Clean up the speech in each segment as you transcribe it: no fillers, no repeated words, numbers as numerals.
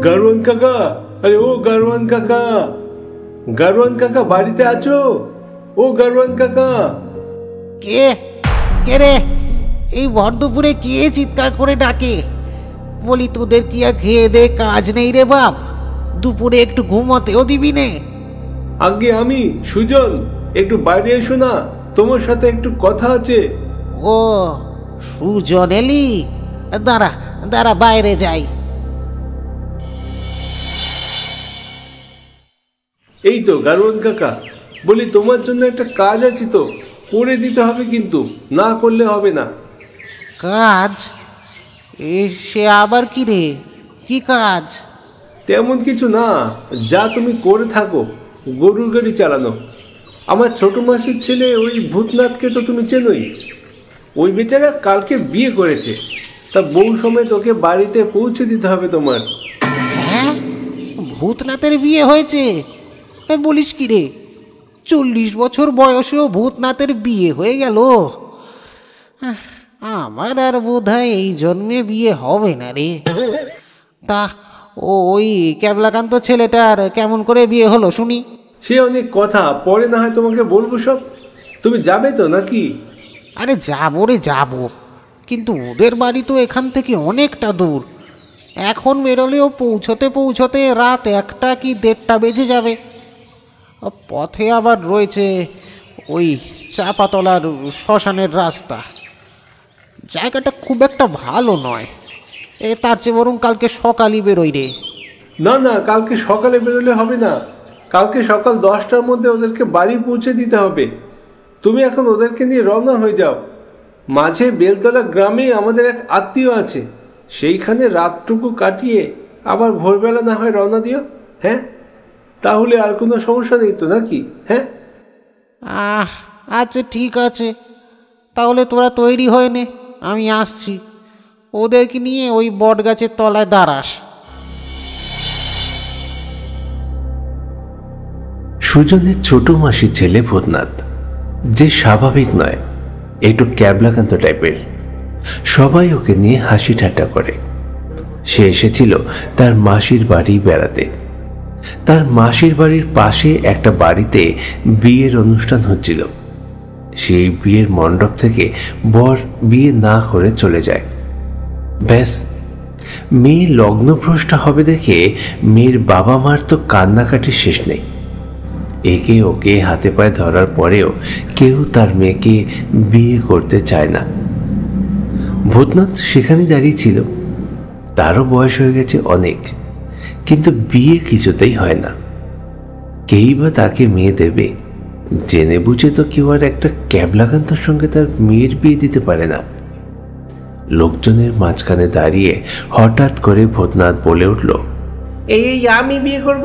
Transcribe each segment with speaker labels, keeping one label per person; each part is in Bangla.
Speaker 1: গারোয়ান কাকা, আরে ও গারোয়ান কাকা, গারোয়ান কাকা বাড়িতে আছো? ও গারোয়ান কাকা।
Speaker 2: কে কে রে? এই ভর দুপুরে কে চিৎকার করে ডাকে? বলি তোদের কি আর খেয়ে দে কাজ নেই রে বাপ? দুপুরে একটু ঘুমোতেও দিবি নে?
Speaker 1: আগে আমি সুজন, একটু বাইরে এসো না, তোমার সাথে একটু কথা আছে।
Speaker 2: ও সুজন এলি? দাঁড়া দাঁড়া বাইরে যাই।
Speaker 1: এই তো গারোয়ান কাকা, বলি তোমার জন্য একটা কাজ আছে, তো করে দিতে হবে, কিন্তু না করলে হবে না।
Speaker 2: কাজ? সে আবার কি রে? কি কাজ?
Speaker 1: তেমন কিছু না, যা তুমি করে থাকো, গরুর গাড়ি চালানো। আমার ছোট মাসির ছেলে ওই ভূতনাথকে তো তুমি চেনোই। ওই বেচারা কালকে বিয়ে করেছে, তা বউ সময় তোকে বাড়িতে পৌঁছে দিতে হবে তোমার।
Speaker 2: হ্যাঁ, ভূতনাথের বিয়ে হয়েছে? বলিস কি রে? 40 বছর বয়সেও ভূতনাথের বিয়ে হয়ে গেল? আমার আর বোধহয় এই জন্মে বিয়ে হবে না রে। তা ওই ক্যাবলাকান্ত ছেলেটার কেমন করে বিয়ে হলো শুনি?
Speaker 1: সে অনেক কথা, পরে না হয় তোমাকে বলবো সব। তুমি যাবে তো নাকি?
Speaker 2: আরে যাবো রে যাবো, কিন্তু ওদের বাড়ি তো এখান থেকে অনেকটা দূর। এখন বেরোলেও পৌঁছতে পৌঁছতে রাত 1টা কি 1:30 বেজে যাবে। পথে আবার রয়েছে ওই চাপাতলার শ্মশানের রাস্তা। জায়গাটা খুব একটা ভালো নয়। তার চেয়ে বরং কালকে সকালই বেরোই রে।
Speaker 1: না না, কালকে সকালে বেরোলে হবে না, কালকে সকাল 10টার মধ্যে ওদেরকে বাড়ি পৌঁছে দিতে হবে। তুমি এখন ওদেরকে নিয়ে রওনা হয়ে যাও। মাঝে বেলতলা গ্রামে আমাদের এক আত্মীয় আছে, সেইখানে রাতটুকু কাটিয়ে আবার ভোরবেলা না হয় রওনা দিও। হ্যাঁ, তাহলে আর কোনো সমস্যা নেই তো নাকি? হ্যাঁ
Speaker 2: আচ্ছা ঠিক আছে, তাহলে তোরা তৈরি হয়ে নে, আমি আসছি। ওদেরকে নিয়ে ওই বট গাছের তলায় দাঁড়াস।
Speaker 3: সুজনের ছোট মাসির ছেলে ভূতনাথ, যে স্বাভাবিক নয়, একটু ক্যাবলাকান্ত টাইপের। সবাই ওকে নিয়ে হাসি ঠাট্টা করে। সে এসেছিল তার মাসির বাড়ি বেড়াতে। তার মাসির বাড়ির পাশে একটা বাড়িতে বিয়ের অনুষ্ঠান হচ্ছিল। সেই বিয়ের মণ্ডপ থেকে বর বিয়ে না করে চলে যায়। ব্যাস, মেয়ে লগ্নভ্রষ্টা হবে দেখে মেয়ের বাবা মার তো কান্নাকাটির শেষ নেই। একে ওকে হাতে পায়ে ধরার পরেও কেউ তার মেয়েকে বিয়ে করতে চায় না। ভূতনাথ সেখানে দাঁড়িয়ে ছিল। তারও বয়স হয়ে গেছে অনেক, কিন্তু বিয়ে কিছুতেই হয় না। কেই বা তাকে মেয়ে দেবে? জেনে বুঝে তো কেউ আর একটা ক্যাবলাকান্তর সঙ্গে তার মেয়ের বিয়ে দিতে পারে না। লোকজনের মাঝখানে দাঁড়িয়ে হঠাৎ করে ভূতনাথ বলে উঠল,
Speaker 1: এই আমি বিয়ে করব,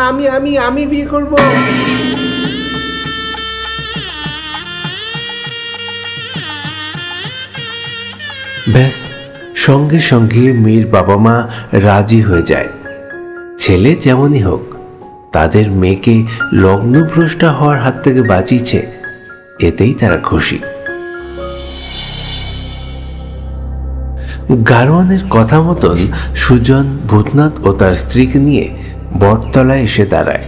Speaker 1: আমি আমি আমি বিয়ে করব।
Speaker 3: ব্যাস, সঙ্গে সঙ্গে মেয়ের বাবা মা রাজি হয়ে যায়। ছেলে যেমনই হোক, তাদের মেয়েকে লগ্নভ্রষ্টা হওয়ার হাত থেকে বাঁচিয়েছে, এতেই তারা খুশি। গারোয়ানের কথা মতন সুজন, ভূতনাথ ও তার স্ত্রীকে নিয়ে বটতলায় এসে দাঁড়ায়।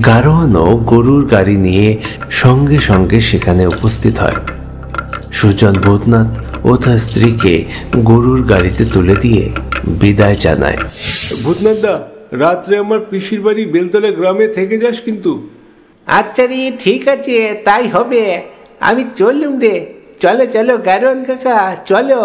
Speaker 3: গারোয়ানও গরুর গাড়ি নিয়ে সঙ্গে সঙ্গে সেখানে উপস্থিত হয়। সুজন ভূতনাথ ও তার স্ত্রীকে গরুর গাড়িতে তুলে দিয়ে বিদায় জানায়।
Speaker 1: ভূতনাথ দা, রাত্রে আমার পিসির বাড়ি বেলতলা গ্রামে থেকে যাস কিন্তু।
Speaker 4: আচ্ছা রে, ঠিক আছে, তাই হবে। আমি চললুম রে। চলো চলো গারোয়ান কাকা, চলো।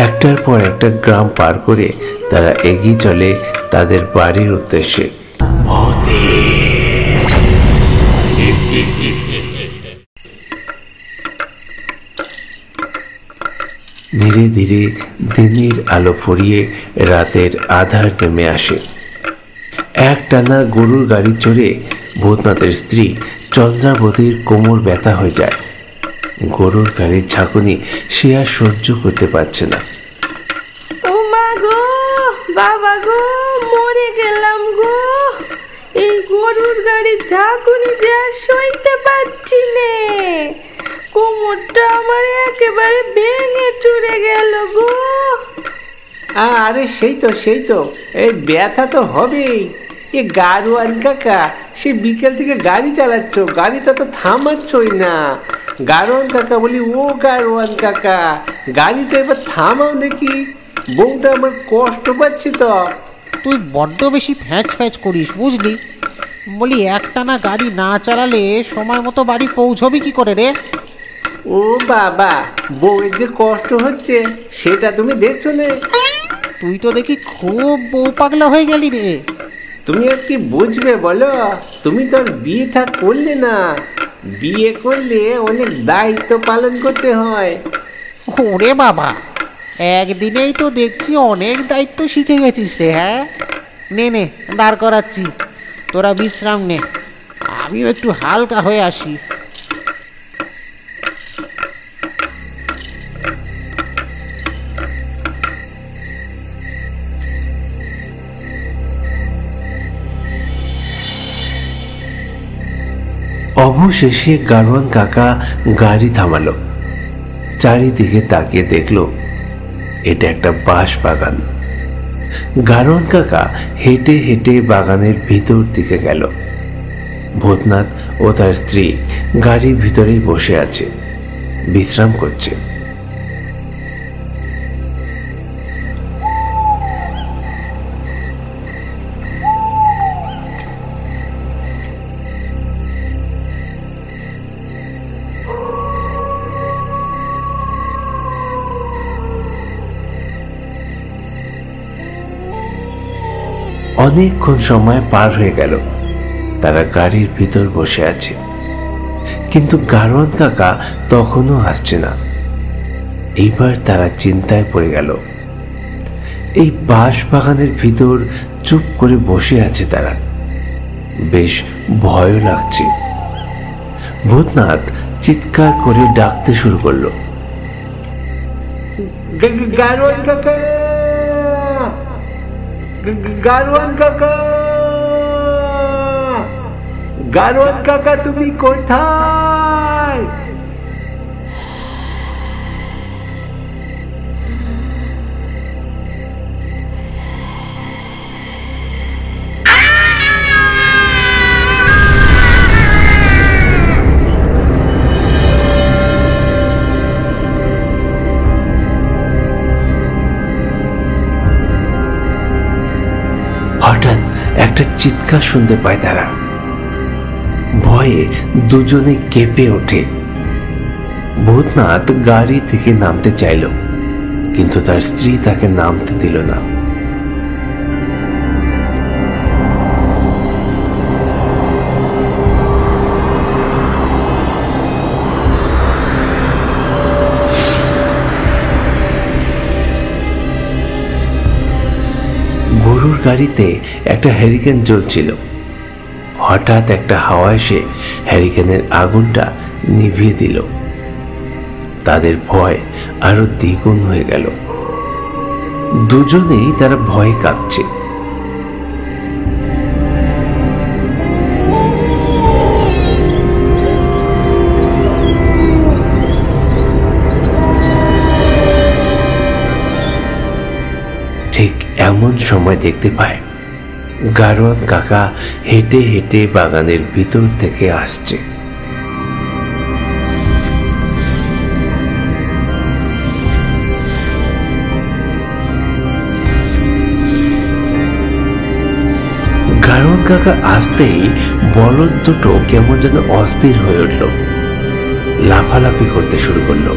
Speaker 3: একটার পর একটা গ্রাম পার করে তারা এগিয়ে চলে তাদের বাড়ির উদ্দেশ্যে। ধীরে ধীরে দিনের আলো ফুরিয়ে রাতের আধার নেমে আসে। একটানা গরুর গাড়ি চড়ে ভূতনাথের স্ত্রী চন্দ্রাবতীর কোমর ব্যথা হয়ে যায়। গরুর গাড়ির ঝাঁকুনি সে আর সহ্য করতে পারছে না।
Speaker 5: ও মা গো, বাবা গো, মরে গেলাম গো। এই গরুর গাড়ির ঝাঁকুনি যে আর সইতে পারছি নে। কোমরটা আমার একেবারে ভেঙে চুরে গেল গো।
Speaker 4: আরে সেই তো এই ব্যথা তো হবেই। এ গাড়োয়ান কাকা, সে বিকেল থেকে গাড়ি চালাচ্ছ, গাড়িটা তো থামাচ্ছই না। গাড়োয়ান কাকা বলি, ও গাড়োয়ান কাকা, গাড়িটা এবার থামাও দেখি, বউটা আমার কষ্ট পাচ্ছি তো।
Speaker 2: তুই বড্ড বেশি ফ্যাঁচ ফ্যাঁচ করিস বুঝলি। বলি একটানা গাড়ি না চালালে সময় মতো বাড়ি পৌঁছবি কি করে রে?
Speaker 4: ও বাবা, বউয়ের যে কষ্ট হচ্ছে সেটা তুমি দেখছো না?
Speaker 2: তুই তো দেখি খুব বউ পাগলা হয়ে গেলি রে।
Speaker 4: তুমি আর কি বুঝবে বলো? তুমি তো আর বিয়েটা করলে না। বিয়ে করলে অনেক দায়িত্ব পালন করতে হয়।
Speaker 2: ওরে বাবা, একদিনেই তো দেখছি অনেক দায়িত্ব শিখে গেছিস রে। হ্যাঁ, নে নে দাঁড় করাচ্ছি, তোরা বিশ্রাম নে, আমিও একটু হালকা হয়ে আসি।
Speaker 3: অবশেষে গাড়োয়ান কাকা গাড়ি থামালো। চারিদিকে তাকিয়ে দেখলো এটা একটা বাঁশ বাগান। গাড়োয়ান কাকা হেঁটে হেঁটে বাগানের ভিতর দিকে গেল। ভূতনাথ ও তার স্ত্রী গাড়ির ভিতরেই বসে আছে, বিশ্রাম করছে। অনেকক্ষণ সময় পার হয়ে গেল, তারা গাড়ির ভিতর বসে আছে, কিন্তু গাড়োয়ান কাকা তখনও আসছে না। এইবার তারা চিন্তায় পড়ে গেল। এই বাঁশ বাগানের ভিতর চুপ করে বসে আছে তারা, বেশ ভয়ও লাগছে। ভূতনাথ চিৎকার করে ডাকতে শুরু করলো,
Speaker 4: গাড়োয়ান কাকা, গাড়োয়ান কাকা, গাড়োয়ান কাকা, তুমি কোথায়?
Speaker 3: হঠাৎ একটা চিৎকার শুনতে পায় তারা। ভয়ে দুজনে কেঁপে ওঠে। ভূতনাথ গাড়ি থেকে নামতে চাইল, কিন্তু তার স্ত্রী তাকে নামতে দিল না। গরুর গাড়িতে একটা হ্যারিকেন জ্বলছিল। হঠাৎ একটা হাওয়া এসে হ্যারিকেনের আগুনটা নিভিয়ে দিল। তাদের ভয় আরো দ্বিগুণ হয়ে গেল। দুজনেই তারা ভয়ে কাঁপছে। ঠিক এমন সময় দেখতে পায় গাড়োয়ান কাকা হেঁটে হেঁটে বাগানের ভিতর থেকে আসছে। গাড়োয়ান কাকা আসতেই বলদ দুটো কেমন যেন অস্থির হয়ে উঠল, লাফালাফি করতে শুরু করলো।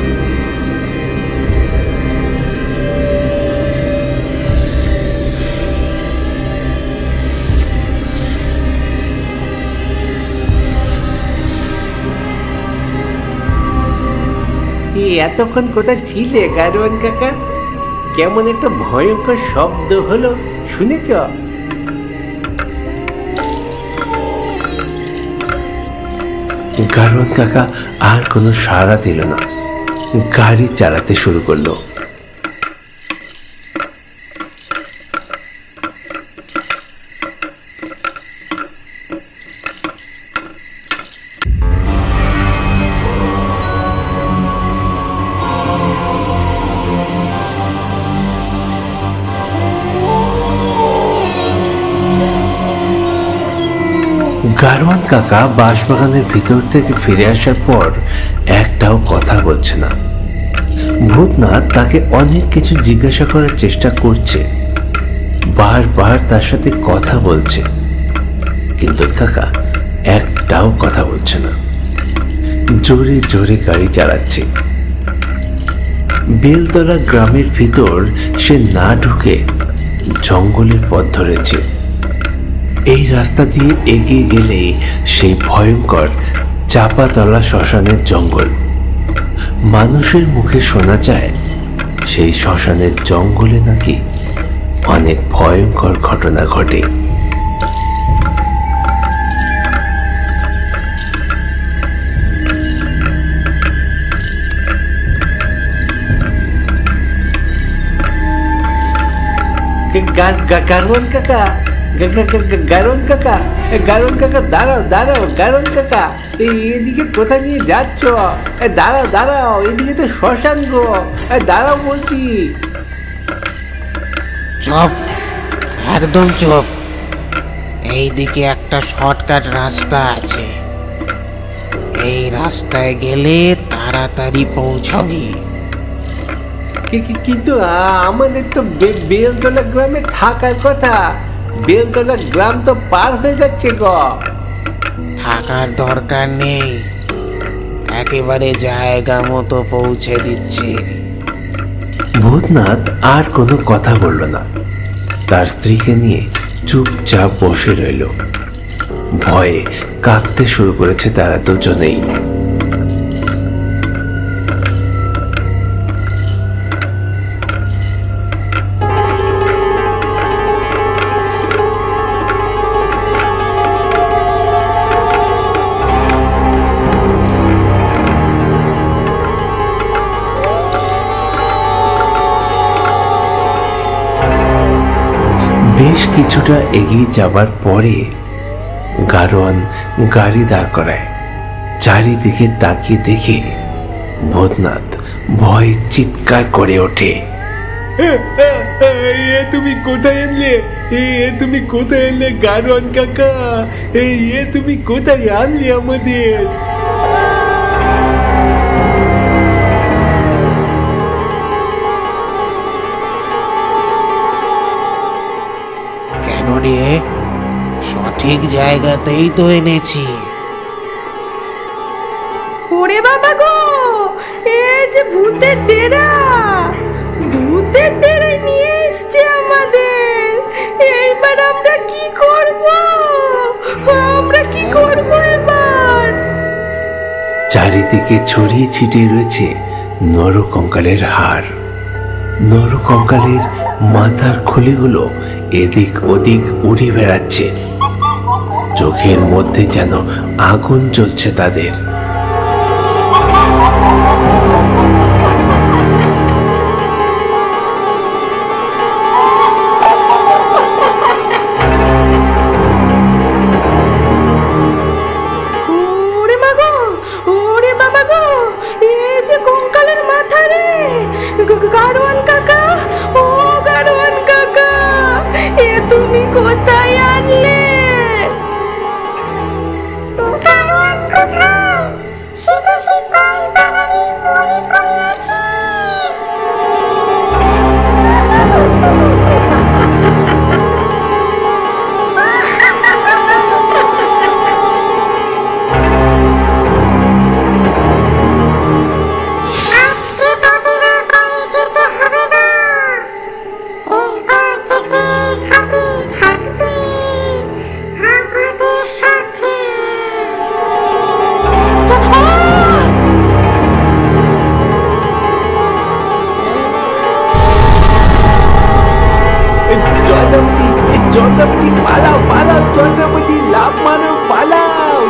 Speaker 4: এতক্ষণ কোথায় ছিলে গারোয়ান কাকা? কেমন একটা ভয়ঙ্কর শব্দ হলো, শুনেছ?
Speaker 3: গারোয়ান কাকা আর কোনো সাড়া দিল না, গাড়ি চালাতে শুরু করলো। গারোয়ান কাকা বাঁশবাগানের ভিতর থেকে ফিরে আসার পর একটাও কথা বলছে না। ভূতনাথ তাকে অনেক কিছু জিজ্ঞাসা করার চেষ্টা করছে, বারবার তার সাথে কথা বলছে, কিন্তু কাকা একটাও কথা বলছে না। জোরে জোরে গাড়ি চালাচ্ছে। বেলতলা গ্রামের ভিতর সে না ঢুকে জঙ্গলের পথ ধরেছে। এই রাস্তা দিয়ে এগিয়ে গেলেই সেই ভয়ঙ্কর চাপাতলা শ্মশানের জঙ্গল। মানুষের মুখে শোনা যায় সেই শ্মশানের জঙ্গলে নাকি অনেক ভয়ঙ্কর ঘটনা ঘটে।
Speaker 4: গারোয়ান কাকা, গারোয়ান কাকা, গারোয়ান কাকা, দাঁড়াও দাঁড়াও গারোয়ান কাকা, এদিকে কোথায় নিয়ে যাচ্ছ? দাঁড়াও দাঁড়াও, এদিকে তো শ্মশান গো, দাঁড়াও বলছি।
Speaker 2: চুপ, একদম চুপ। এইদিকে একটা শর্টকাট রাস্তা আছে, এই রাস্তায় গেলে তাড়াতাড়ি পৌঁছাবি।
Speaker 4: কিন্তু আমাদের তো বেলতলা গ্রামে থাকার কথা, বেলতলা গ্রাম তো পার হয়ে যাচ্ছে গো।
Speaker 2: থাকার দরকার নেই, একেবারে জায়গা মতো পৌঁছে দিচ্ছে।
Speaker 3: ভূতনাথ আর কোনো কথা বলল না, তার স্ত্রীকে নিয়ে চুপচাপ বসে রইল। ভয়ে কাঁপতে শুরু করেছে তারা দুজনেই। বেশ কিছুটা এগিয়ে যাবার পরে গারোয়ান গাড়ি দাঁড় করায়। চারিদিকে তাকিয়ে দেখে ভূতনাথ ভয়ে চিৎকার করে ওঠে,
Speaker 1: তুমি কোথায় এলে? তুমি কোথায় এলে গারোয়ান কাকা? তুমি কোথায় আনলে আমাদের?
Speaker 2: কেন রে, সঠিক জায়গাতেই তো এনেছি।
Speaker 5: ওরে বাবা গো, এই যে ভূতের ডেরা, ভূতের ডেরায় নিয়ে এসছে আমাদের। এইবার আমরা কি করব? আমরা কি করব এবার?
Speaker 3: চারিদিকে ছড়িয়ে ছিটিয়ে রয়েছে নরকঙ্কালের হাড়। নরকঙ্কালের মাথার খুলিগুলো এদিক ওদিক উড়ে বেড়াচ্ছে, চোখের মধ্যে যেন আগুন জ্বলছে তাদের।
Speaker 5: ওরে মা গো, ওরে বাবা গো, এই যে কঙ্কালের মাথা রে। গারোয়ান কাকা, ও গারোয়ান কাকা, তুমি কোথায় আনলে? গারোয়ান কাকা,
Speaker 1: চন্দ্রাবতী পালাও পালাও, চন্দ্রাবতী লাভ মারো, পালাও।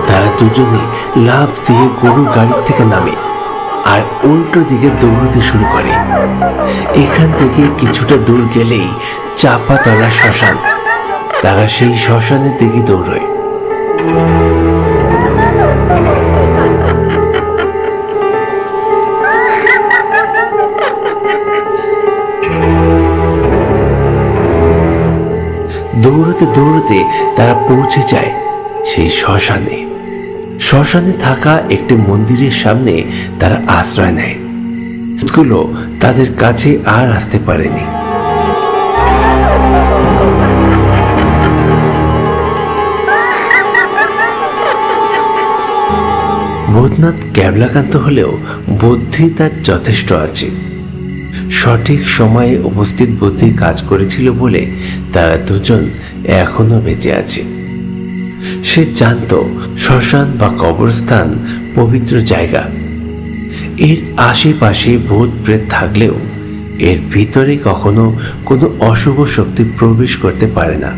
Speaker 3: তারা দুজনে লাফ দিয়ে গরুর গাড়ি থেকে নামে আর উল্টো দিকে দৌড়তে শুরু করে। এখান থেকে কিছুটা দূর গেলেই চাপাতলা শ্মশান। তারা সেই শ্মশানের দিকে দৌড়য়। দৌড়তে দৌড়তে তারা পৌঁছে যায় সেই শ্মশানে। শ্মশানে থাকা একটি মন্দিরের সামনে তারা আশ্রয় নেয়। ভূতগুলো তাদের কাছে আর আসতে পারেনি। ভূতনাথ ক্যাবলাকান্ত হলেও বুদ্ধি তার যথেষ্ট আছে। সঠিক সময়ে উপস্থিত বুদ্ধি কাজ করেছিল বলে তারা দুজন এখনো বেঁচে আছে। সে জানত শ্মশান বা কবরস্থান পবিত্র জায়গা। এর আশেপাশে ভূত প্রেত থাকলেও এর ভিতরে কখনো কোনো অশুভ শক্তি প্রবেশ করতে পারে না।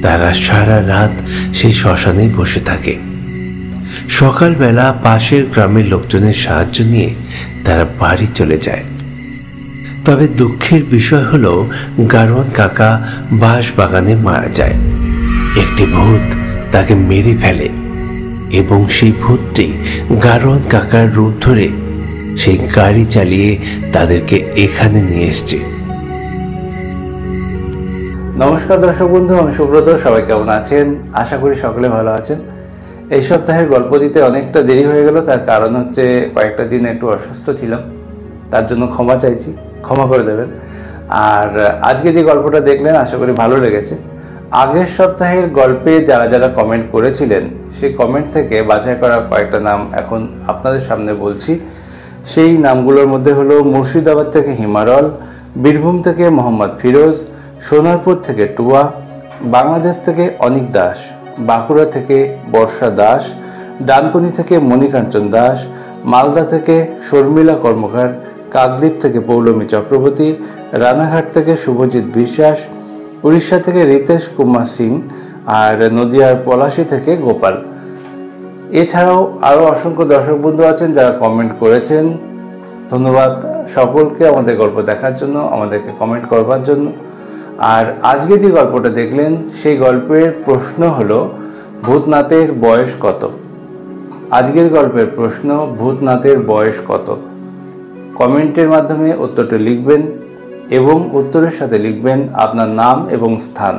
Speaker 3: তারা সারা রাত সেই শ্মশানে বসে থাকে। সকালবেলা পাশের গ্রামের লোকজনের সাহায্য নিয়ে তারা বাড়ি চলে যায়। তবে দুঃখের বিষয় হলো গারোয়ান কাকা বাঁশ বাগানে মারা যায়। একটি ভূত তাকে মেরে ফেলে এবং সেই ভূতটি গারোয়ান কাকার রূপ ধরে সেই গাড়ি চালিয়ে তাদেরকে এখানে নিয়ে এসছে।
Speaker 6: নমস্কার দর্শক বন্ধু, আমি সুব্রত। সবাই কেমন আছেন? আশা করি সকলে ভালো আছেন। এই সপ্তাহের গল্প দিতে অনেকটা দেরি হয়ে গেল। তার কারণ হচ্ছে কয়েকটা দিন একটু অসুস্থ ছিলাম, তার জন্য ক্ষমা চাইছি, ক্ষমা করে দেবেন। আর আজকে যে গল্পটা দেখলেন আশা করি ভালো লেগেছে। আগের সপ্তাহের গল্পে যারা যারা কমেন্ট করেছিলেন সেই কমেন্ট থেকে বাছাই করা কয়েকটা নাম এখন আপনাদের সামনে বলছি। সেই নামগুলোর মধ্যে হলো মুর্শিদাবাদ থেকে হিমারল, বীরভূম থেকে মোহাম্মদ ফিরোজ, সোনারপুর থেকে টুয়া, বাংলাদেশ থেকে অনিক দাস, বাঁকুড়া থেকে বর্ষা দাস, ডানকুনি থেকে মণিকাঞ্চন দাস, মালদা থেকে শর্মিলা কর্মকার, কাকদ্বীপ থেকে পৌলমী চক্রবর্তী, রানাঘাট থেকে শুভজিৎ বিশ্বাস, উড়িষ্যা থেকে রিতেশ কুমার সিং, আর নদিয়ার পলাশী থেকে গোপাল। এছাড়াও আরও অসংখ্য দর্শক বন্ধু আছেন যারা কমেন্ট করেছেন। ধন্যবাদ সকলকে আমাদের গল্প দেখার জন্য, আমাদেরকে কমেন্ট করবার জন্য। আর আজকে যে গল্পটা দেখলেন সেই গল্পের প্রশ্ন হলো ভূতনাথের বয়স কত। আজকের গল্পের প্রশ্ন, ভূতনাথের বয়স কত? কমেন্টের মাধ্যমে উত্তরটি লিখবেন এবং উত্তরের সাথে লিখবেন আপনার নাম এবং স্থান।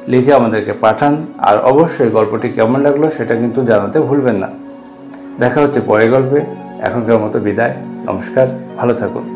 Speaker 6: লিখে আমাদেরকে পাঠান। আর অবশ্যই গল্পটি কেমন লাগলো সেটা কিন্তু জানাতে ভুলবেন না। দেখা হচ্ছে পরের গল্পে। এখনকার মতো বিদায়। নমস্কার, ভালো থাকুন।